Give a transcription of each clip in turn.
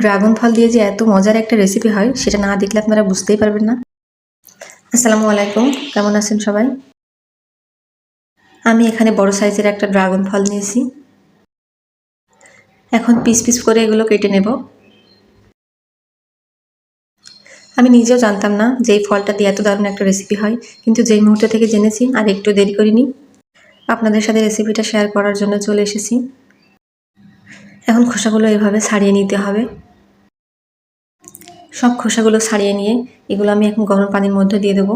Dragon ফল দিয়ে যে এত মজার একটা রেসিপি হয় সেটা না দেখলে আপনারা বুঝতেই পারবেন না। আসসালামু আলাইকুম, কেমন আছেন সবাই? আমি এখানে বড় সাইজের একটা ড্রাগন ফল নিয়েছি। এখন পিস পিস করে এগুলো কেটে নেব। আমি নিজেও জানতাম না যে এই ফলটা দিয়ে এত দারুণ একটা রেসিপি হয়, কিন্তু যেই মুহূর্ত থেকে জেনেছি আর একটু দেরি করিনি, আপনাদের সাথে রেসিপিটা শেয়ার করার জন্য চলে এসেছি। এখন খোসাগুলো এভাবে ছাড়িয়ে নিতে হবে। সব খোসাগুলো ছাড়িয়ে নিয়ে এগুলো আমি এখন গরম পানির মধ্যে দিয়ে দেবো।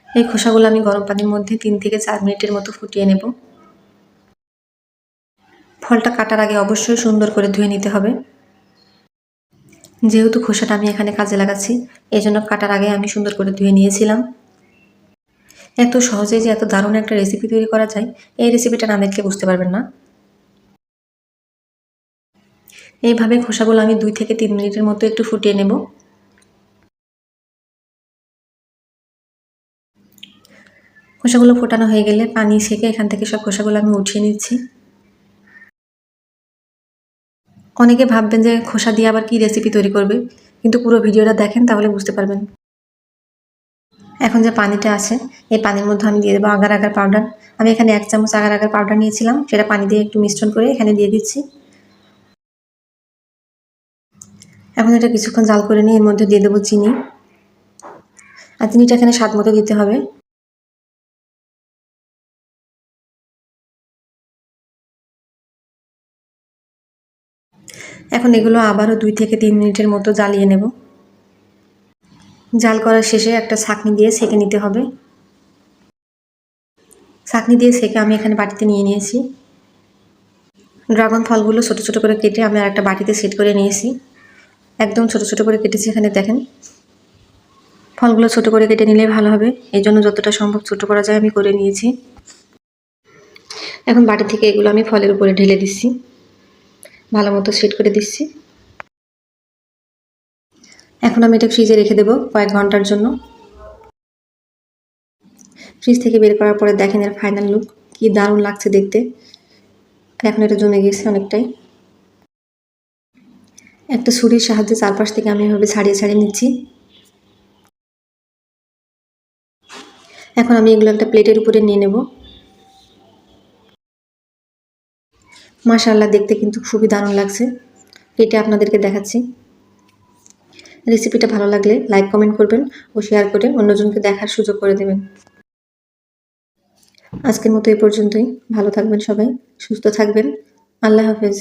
এই খোসাগুলো আমি গরম পানির মধ্যে 3 থেকে 4 মিনিটের মতো ফুটিয়ে নেব। ফলটা কাটার আগে অবশ্যই সুন্দর করে ধুয়ে নিতে হবে। যেহেতু খোসাটা আমি এখানে কাজে লাগাচ্ছি, এই জন্য কাটার আগে আমি সুন্দর করে ধুয়ে নিয়েছিলাম। এত সহজে যে এত দারুণ একটা রেসিপি তৈরি করা যায়, এই রেসিপিটা না দেখলে বুঝতে পারবেন না। এইভাবে খোসাগুলো আমি 2 থেকে 3 মিনিটের মতো একটু ফুটিয়ে নেব। খোসাগুলো ফোটানো হয়ে গেলে পানি ছেঁকে এখান থেকে সব খোসাগুলো আমি উঠিয়ে নিচ্ছি। অনেকে ভাববেন যে খোসা দিয়ে আবার কি রেসিপি তৈরি করবে, কিন্তু পুরো ভিডিওটা দেখেন তাহলে বুঝতে পারবেন। এখন যে পানিটা আছে, এই পানির মধ্যে আমি দিয়ে দেবো আগার আগার পাউডার। আমি এখানে 1 চামচ আগার আগার পাউডার নিয়েছিলাম, সেটা পানি দিয়ে একটু মিশ্রণ করে এখানে দিয়ে দিচ্ছি। এখন এটা কিছুক্ষণ জাল করে নিয়ে এর মধ্যে দিয়ে দেবো চিনি। আর চিনিটা এখানে স্বাদ মতো দিতে হবে। এখন এগুলো আবারও 2 থেকে 3 মিনিটের মতো জ্বালিয়ে নেব। জাল করার শেষে একটা ছাঁকনি দিয়ে ছেঁকে নিতে হবে। ছাঁকনি দিয়ে ছেঁকে আমি এখানে বাটিতে নিয়ে নিয়েছি। ড্রাগন ফলগুলো ছোট ছোট করে কেটে আমি আর একটা বাটিতে সেট করে নিয়েছি। একদম ছোট ছোট করে কেটেছি, এখানে দেখেন। ফলগুলো ছোট করে কেটে নিলে ভালো হবে, এই জন্য যতটা সম্ভব ছোট করা যায় আমি করে নিয়েছি। এখন বাটি থেকে এগুলো আমি ফলের উপরে ঢেলে দিচ্ছি, ভালো মতো সেট করে দিচ্ছি। এখন আমি এটা ফ্রিজে রেখে দেবো কয়েক ঘন্টার জন্য। ফ্রিজ থেকে বের করার পরে দেখেন এর ফাইনাল লুক কি দারুণ লাগছে দেখতে। এখন এটা জমে গেছে অনেকটাই। একটা ছুরির সাহায্যে চারপাশ থেকে আমি এভাবে ছাড়িয়ে ছাড়িয়ে নিচ্ছি। এখন আমি এগুলো একটা প্লেটের উপরে নিয়ে নেব। মাশাআল্লাহ, দেখতে কিন্তু খুবই দারুণ লাগছে। এটা আপনাদেরকে দেখাচ্ছি। রেসিপিটা ভালো লাগলে লাইক কমেন্ট করবেন ও শেয়ার করে অন্যজনকে দেখার সুযোগ করে দেবেন। আজকের মতো এই পর্যন্তই। ভালো থাকবেন সবাই, সুস্থ থাকবেন। আল্লাহ হাফেজ।